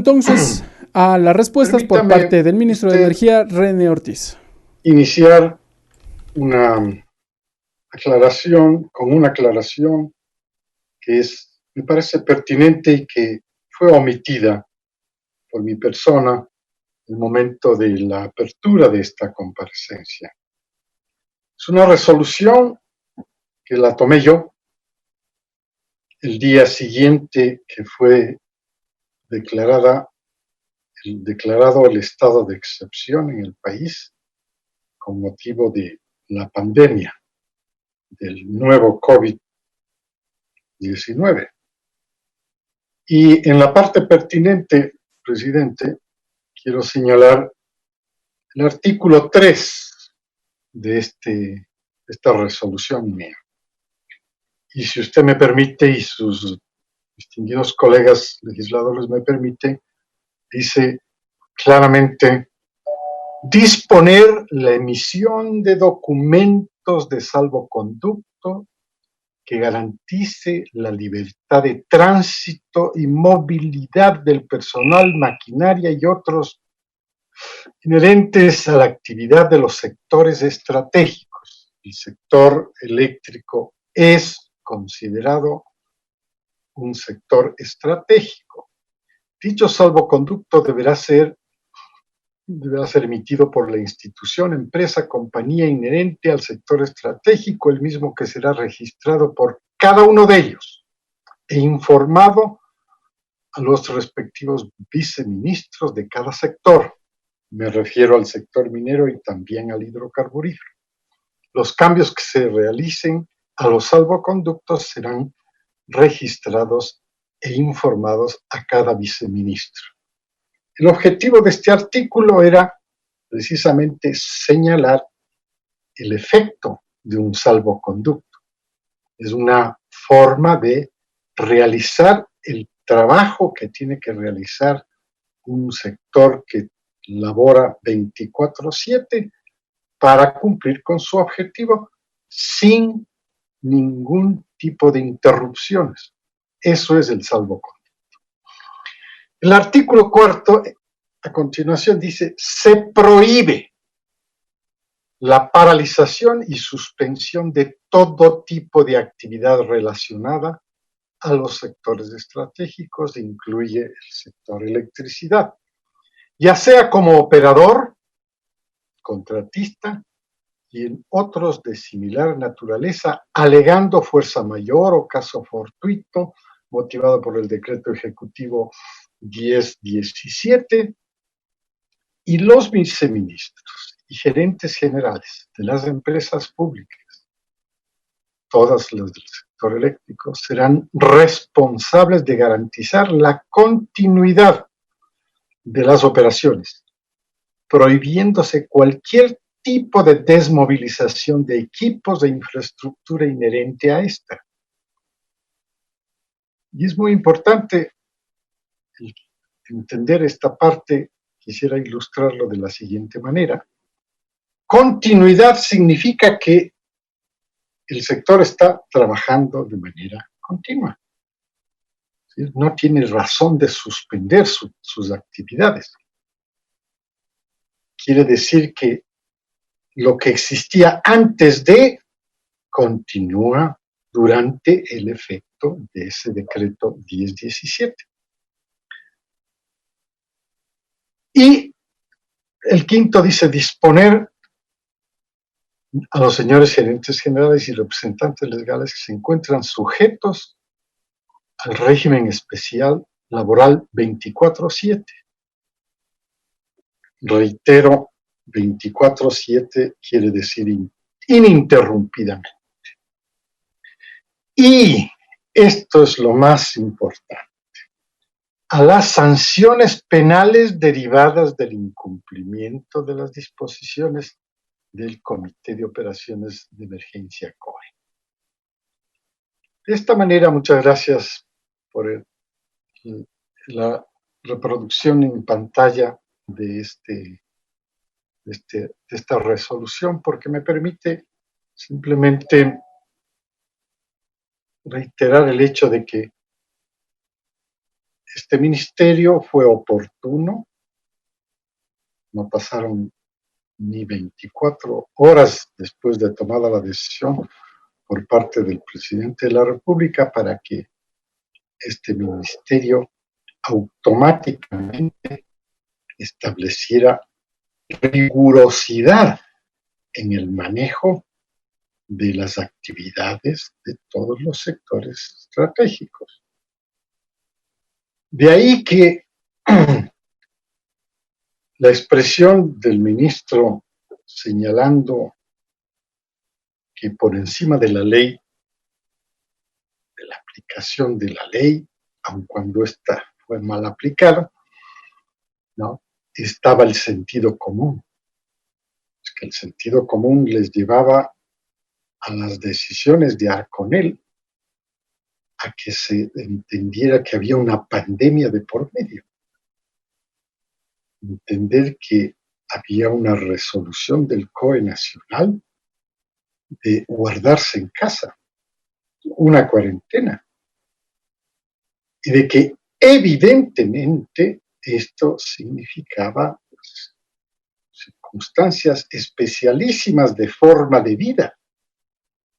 entonces a las respuestas por parte del ministro de Energía, René Ortiz. Iniciar una aclaración que me parece pertinente y que fue omitida por mi persona en el momento de la apertura de esta comparecencia. Es una resolución que la tomé yo el día siguiente que fue declarado el estado de excepción en el país con motivo de la pandemia del nuevo COVID-19. Y en la parte pertinente, presidente, quiero señalar el artículo 3 de esta resolución mía. Y si usted me permite y sus distinguidos colegas legisladores me permiten, dice claramente: disponer la emisión de documentos de salvoconducto que garantice la libertad de tránsito y movilidad del personal, maquinaria y otros inherentes a la actividad de los sectores estratégicos. El sector eléctrico es considerado un sector estratégico. Dicho salvoconducto deberá ser emitido por la institución, empresa, compañía inherente al sector estratégico, el mismo que será registrado por cada uno de ellos e informado a los respectivos viceministros de cada sector. Me refiero al sector minero y también al hidrocarburífero. Los cambios que se realicen a los salvoconductos serán registrados e informados a cada viceministro. El objetivo de este artículo era precisamente señalar el efecto de un salvoconducto. Es una forma de realizar el trabajo que tiene que realizar un sector que labora 24/7 para cumplir con su objetivo sin ningún tipo de interrupciones. Eso es el salvoconducto. El artículo 4, a continuación, dice: se prohíbe la paralización y suspensión de todo tipo de actividad relacionada a los sectores estratégicos, incluye el sector electricidad, ya sea como operador, contratista y en otros de similar naturaleza, alegando fuerza mayor o caso fortuito, motivado por el decreto ejecutivo 1017, y los viceministros y gerentes generales de las empresas públicas, todas las del sector eléctrico, serán responsables de garantizar la continuidad de las operaciones, prohibiéndose cualquier tipo de desmovilización de equipos de infraestructura inherente a esta. Y es muy importante entender esta parte. Quisiera ilustrarlo de la siguiente manera. Continuidad significa que el sector está trabajando de manera continua. ¿Sí? No tiene razón de suspender sus actividades. Quiere decir que lo que existía antes de continúa durante el efecto de ese decreto 1017. Y el quinto dice: disponer a los señores gerentes generales y representantes legales que se encuentran sujetos al régimen especial laboral 24/7. Reitero, 24/7 quiere decir ininterrumpidamente. Y esto es lo más importante: a las sanciones penales derivadas del incumplimiento de las disposiciones del Comité de Operaciones de Emergencia COE. De esta manera, muchas gracias por la reproducción en pantalla de esta resolución, porque me permite simplemente reiterar el hecho de que este ministerio fue oportuno, no pasaron ni 24 horas después de tomada la decisión por parte del presidente de la República para que este ministerio automáticamente estableciera rigurosidad en el manejo de las actividades de todos los sectores estratégicos. De ahí que la expresión del ministro señalando que por encima de la ley, de la aplicación de la ley, aun cuando esta fue mal aplicada, ¿no?, estaba el sentido común. Es que el sentido común les llevaba a las decisiones de Arconel a que se entendiera que había una pandemia de por medio. Entender que había una resolución del COE nacional de guardarse en casa, una cuarentena, y de que evidentemente esto significaba circunstancias especialísimas de forma de vida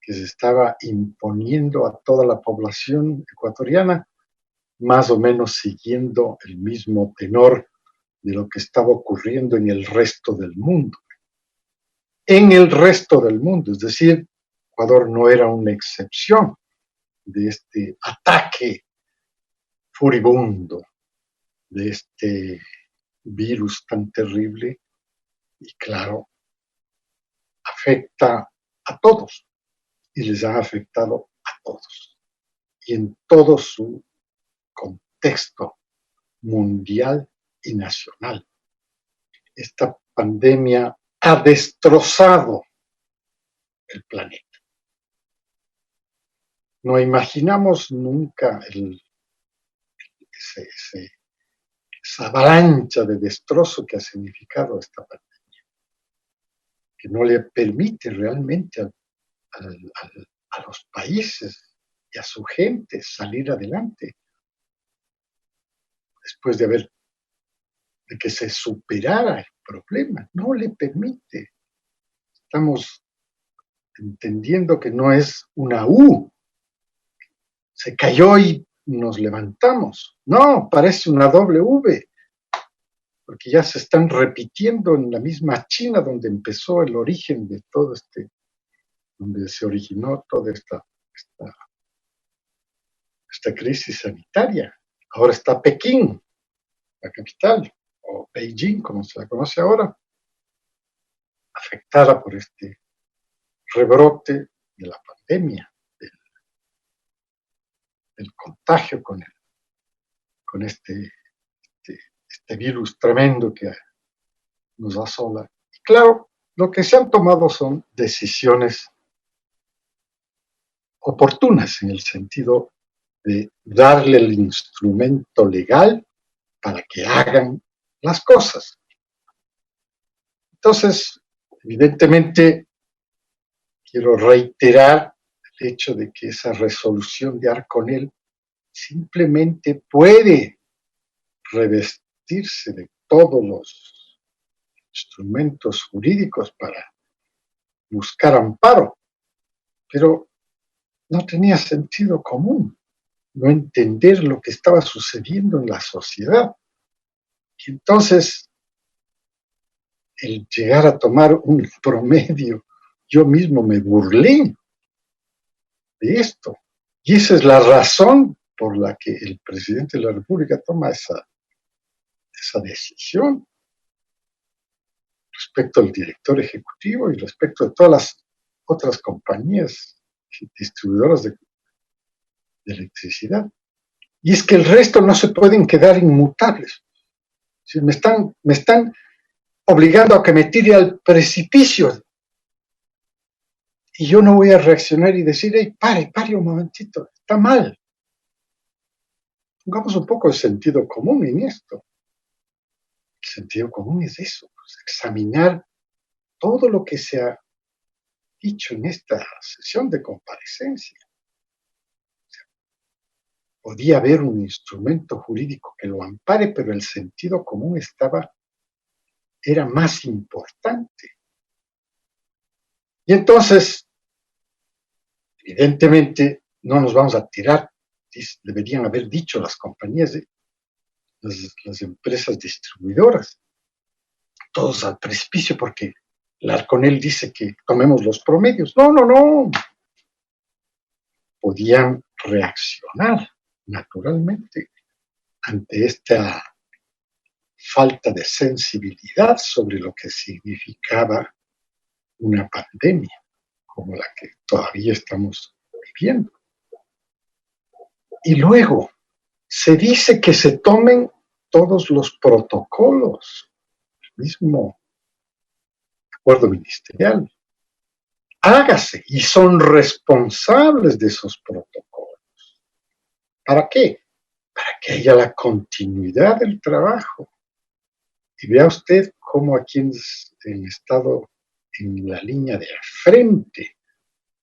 que se estaba imponiendo a toda la población ecuatoriana, más o menos siguiendo el mismo tenor de lo que estaba ocurriendo en el resto del mundo. En el resto del mundo, es decir, Ecuador no era una excepción de este ataque furibundo, de este virus tan terrible y, claro, afecta a todos y les ha afectado a todos y en todo su contexto mundial y nacional. Esta pandemia ha destrozado el planeta. No imaginamos nunca esa avalancha de destrozo que ha significado esta pandemia, que no le permite realmente a los países y a su gente salir adelante después de que se superara el problema. No le permite. Estamos entendiendo que no es una U. Se cayó y nos levantamos. No, parece una W, porque ya se están repitiendo en la misma China donde empezó el origen de todo donde se originó toda esta crisis sanitaria. Ahora está Pekín, la capital, o Beijing, como se la conoce ahora, afectada por este rebrote de la pandemia, del contagio con este virus tremendo que nos asola. Y claro, lo que se han tomado son decisiones oportunas en el sentido de darle el instrumento legal para que hagan las cosas. Entonces, evidentemente, quiero reiterar el hecho de que esa resolución de Arconel simplemente puede revestirse de todos los instrumentos jurídicos para buscar amparo, pero no tenía sentido común, no entender lo que estaba sucediendo en la sociedad. Y entonces, el llegar a tomar un promedio, yo mismo me burlé de esto. Y esa es la razón por la que el presidente de la República toma esa decisión respecto al director ejecutivo y respecto a todas las otras compañías distribuidoras de electricidad. Y es que el resto no se pueden quedar inmutables. Si me están obligando a que me tire al precipicio y yo no voy a reaccionar y decir, hey, pare un momentito, está mal. Pongamos un poco de sentido común en esto. El sentido común es eso, pues, examinar todo lo que se ha dicho en esta sesión de comparecencia. podía haber un instrumento jurídico que lo ampare, pero el sentido común era más importante. Y entonces, evidentemente, no nos vamos a tirar, deberían haber dicho las compañías, las empresas distribuidoras, todos al precipicio, porque Larconel dice que tomemos los promedios. No. Podían reaccionar naturalmente ante esta falta de sensibilidad sobre lo que significaba una pandemia como la que todavía estamos viviendo. Y luego se dice que se tomen todos los protocolos, el mismo acuerdo ministerial. Hágase, y son responsables de esos protocolos. ¿Para qué? Para que haya la continuidad del trabajo. Y vea usted cómo aquí han estado en la línea de frente,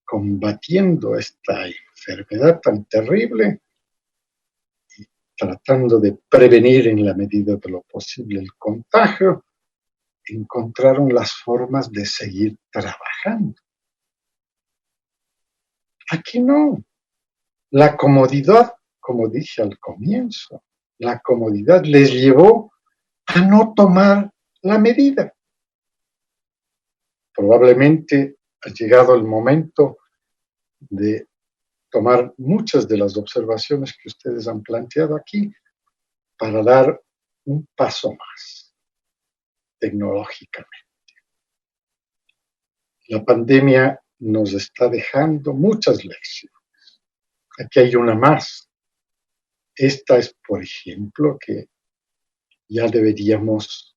combatiendo esta enfermedad tan terrible y tratando de prevenir en la medida de lo posible el contagio, encontraron las formas de seguir trabajando. Aquí no. La comodidad, como dije al comienzo, la comodidad les llevó a no tomar la medida. Probablemente ha llegado el momento de tomar muchas de las observaciones que ustedes han planteado aquí para dar un paso más tecnológicamente. La pandemia nos está dejando muchas lecciones. Aquí hay una más. Esta es, por ejemplo, que ya deberíamos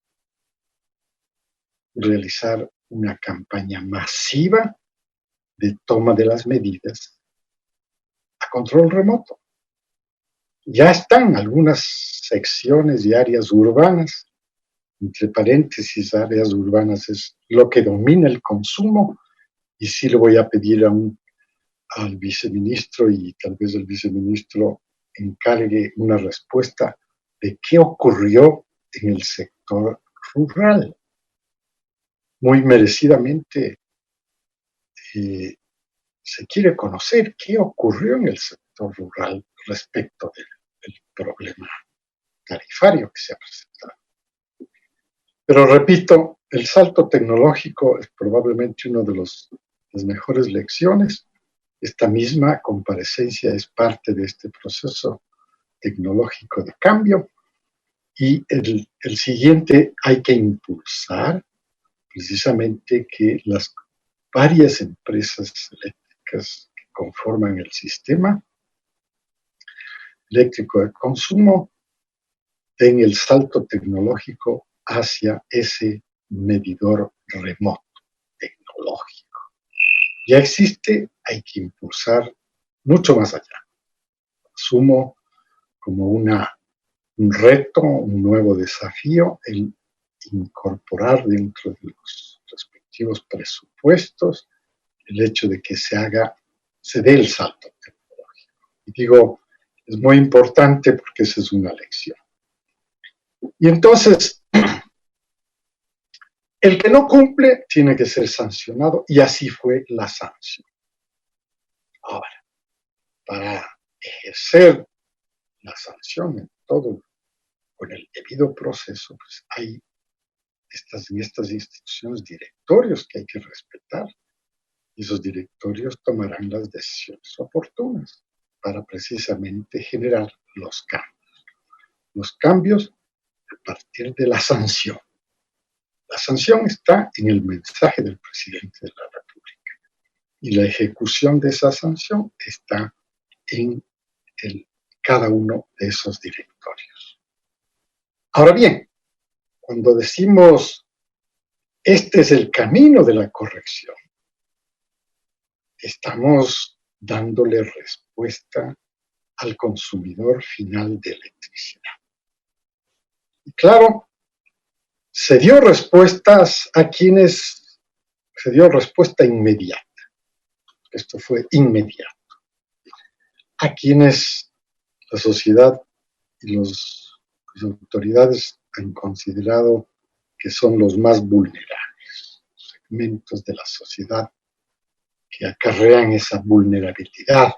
realizar una campaña masiva de toma de las medidas a control remoto. Ya están algunas secciones y áreas urbanas, entre paréntesis, áreas urbanas es lo que domina el consumo, y sí le voy a pedir al viceministro, y tal vez el viceministro encargue una respuesta de qué ocurrió en el sector rural. Muy merecidamente se quiere conocer qué ocurrió en el sector rural respecto del problema tarifario que se ha presentado. Pero repito, el salto tecnológico es probablemente una de las mejores lecciones. Esta misma comparecencia es parte de este proceso tecnológico de cambio, y el siguiente hay que impulsar precisamente que las varias empresas eléctricas que conforman el sistema eléctrico de consumo den el salto tecnológico hacia ese medidor remoto tecnológico. Ya existe, hay que impulsar mucho más allá. Asumo como un reto, un nuevo desafío, el incorporar dentro de los respectivos presupuestos el hecho de que se dé el salto tecnológico. Y digo, es muy importante porque esa es una lección. Y entonces, el que no cumple tiene que ser sancionado, y así fue la sanción. Ahora, para ejercer la sanción en todo, con el debido proceso, pues hay estas instituciones directorios que hay que respetar, y esos directorios tomarán las decisiones oportunas para precisamente generar los cambios. Los cambios a partir de la sanción. La sanción está en el mensaje del presidente de la República, y la ejecución de esa sanción está en cada uno de esos directorios. Ahora bien, cuando decimos este es el camino de la corrección, estamos dándole respuesta al consumidor final de electricidad. Y claro, se dio respuesta inmediata. Esto fue inmediato. A quienes la sociedad y las autoridades han considerado que son los más vulnerables, segmentos de la sociedad que acarrean esa vulnerabilidad.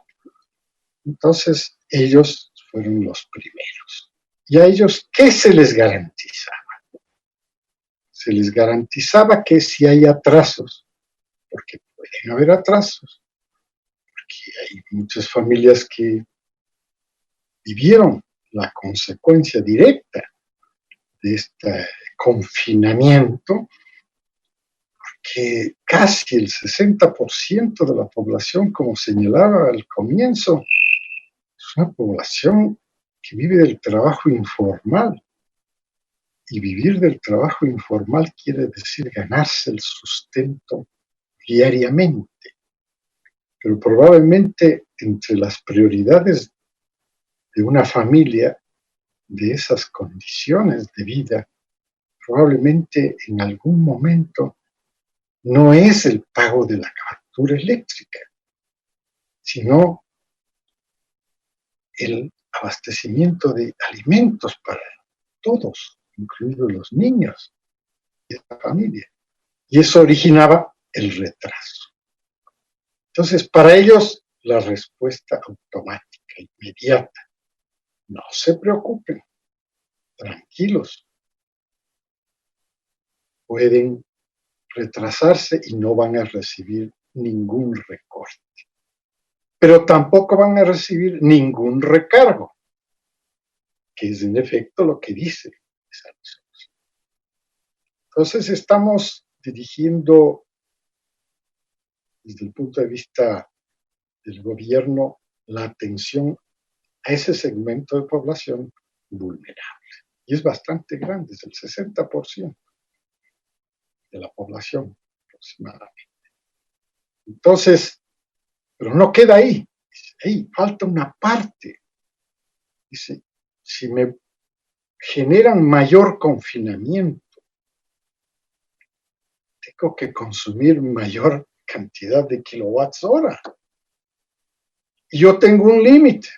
Entonces, ellos fueron los primeros. ¿Y a ellos qué se les garantizaba? Se les garantizaba que si hay atrasos, porque pueden haber atrasos, porque hay muchas familias que vivieron la consecuencia directa de este confinamiento, que casi el 60% de la población, como señalaba al comienzo, es una población que vive del trabajo informal. Y vivir del trabajo informal quiere decir ganarse el sustento diariamente. Pero probablemente entre las prioridades de una familia de esas condiciones de vida, probablemente en algún momento no es el pago de la factura eléctrica, sino el abastecimiento de alimentos para todos, incluidos los niños de la familia. Y eso originaba el retraso. Entonces, para ellos, la respuesta automática, inmediata, no se preocupen, tranquilos, pueden retrasarse y no van a recibir ningún recorte. Pero tampoco van a recibir ningún recargo, que es en efecto lo que dice esa resolución. Entonces estamos dirigiendo desde el punto de vista del gobierno la atención a ese segmento de población vulnerable. Y es bastante grande, es el 60% de la población aproximadamente. Entonces, pero no queda ahí. Dice, hey, falta una parte. Dice, si me generan mayor confinamiento, tengo que consumir mayor cantidad de kilowatts hora. Y yo tengo un límite,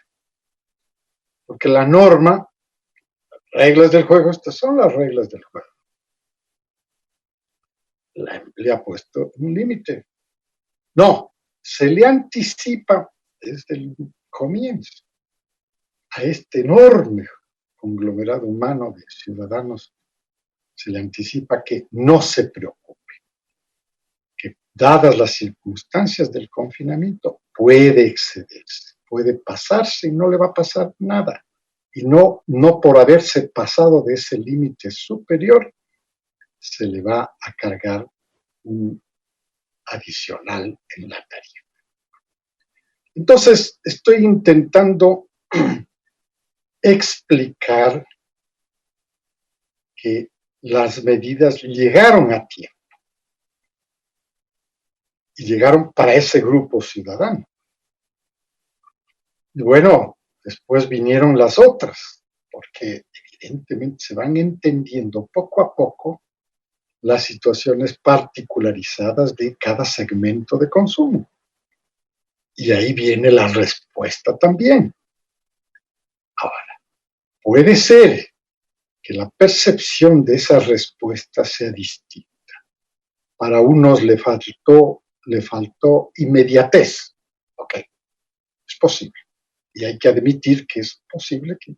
porque la norma, las reglas del juego, estas son las reglas del juego. Le ha puesto un límite. No, se le anticipa desde el comienzo a este enorme conglomerado humano de ciudadanos, se le anticipa que no se preocupe, que dadas las circunstancias del confinamiento puede excederse, puede pasarse y no le va a pasar nada. Y no por haberse pasado de ese límite superior, se le va a cargar un adicional en la tarifa. Entonces, estoy intentando explicar que las medidas llegaron a tiempo y llegaron para ese grupo ciudadano. Y bueno, después vinieron las otras, porque evidentemente se van entendiendo poco a poco las situaciones particularizadas de cada segmento de consumo. Y ahí viene la respuesta también. Ahora, puede ser que la percepción de esa respuesta sea distinta. Para unos le faltó inmediatez. Ok, es posible. Y hay que admitir que es posible que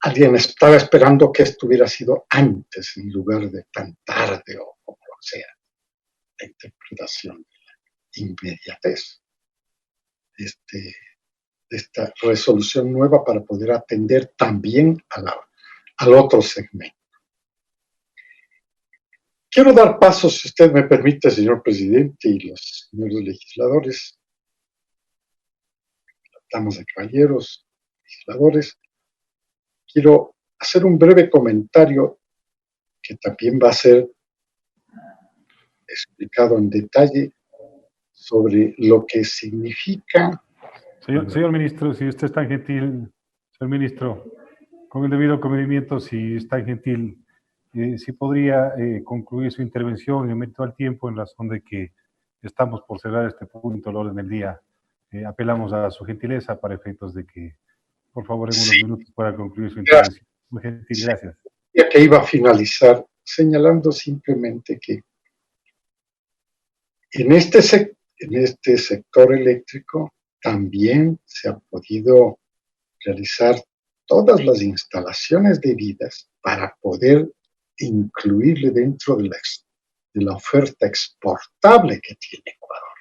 alguien estaba esperando que esto hubiera sido antes en lugar de tan tarde o como sea. La interpretación de la inmediatez de esta resolución nueva para poder atender también al otro segmento. Quiero dar paso, si usted me permite, señor presidente y los señores legisladores, damas de caballeros, legisladores, quiero hacer un breve comentario que también va a ser explicado en detalle sobre lo que significa. Señor ministro, si usted es tan gentil, señor ministro, con el debido convenimiento, si es tan gentil, si podría concluir su intervención en mérito al tiempo, en razón de que estamos por cerrar este punto del orden del día. Apelamos a su gentileza para efectos de que por favor, en unos minutos para concluir su intervención. Muy gentil, gracias. Ya que iba a finalizar señalando simplemente que en este sector eléctrico también se ha podido realizar todas las instalaciones debidas para poder incluirle dentro de la oferta exportable que tiene Ecuador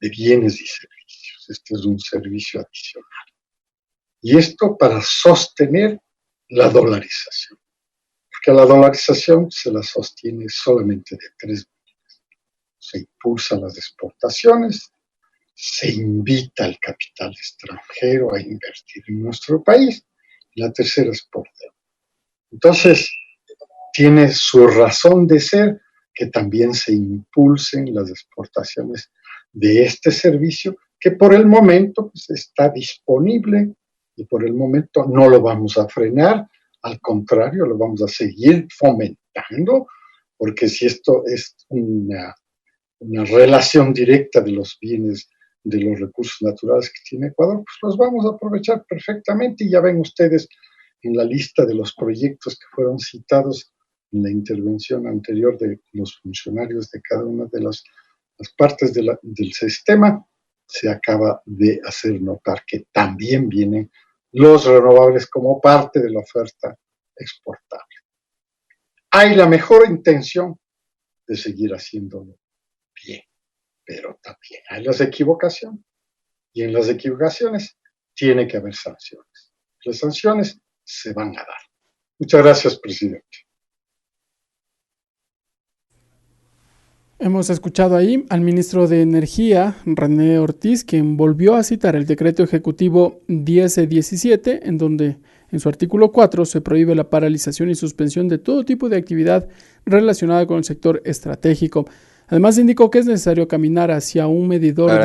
de bienes y servicios. Este es un servicio adicional. Y esto para sostener la dolarización. Porque la dolarización se la sostiene solamente de tres maneras. Se impulsan las exportaciones, se invita al capital extranjero a invertir en nuestro país, y la tercera es por deuda. Entonces, tiene su razón de ser que también se impulsen las exportaciones de este servicio, que por el momento pues, está disponible y por el momento no lo vamos a frenar, al contrario, lo vamos a seguir fomentando, porque si esto es una relación directa de los bienes, de los recursos naturales que tiene Ecuador, pues los vamos a aprovechar perfectamente. Y ya ven ustedes en la lista de los proyectos que fueron citados en la intervención anterior de los funcionarios de cada una de las partes del sistema, se acaba de hacer notar que también vienen los renovables como parte de la oferta exportable. Hay la mejor intención de seguir haciéndolo bien, pero también hay las equivocaciones, y en las equivocaciones tiene que haber sanciones. Las sanciones se van a dar. Muchas gracias, presidente. Hemos escuchado ahí al ministro de Energía, René Ortiz, quien volvió a citar el decreto ejecutivo 1017, en donde en su artículo 4 se prohíbe la paralización y suspensión de todo tipo de actividad relacionada con el sector estratégico. Además indicó que es necesario caminar hacia un medidor de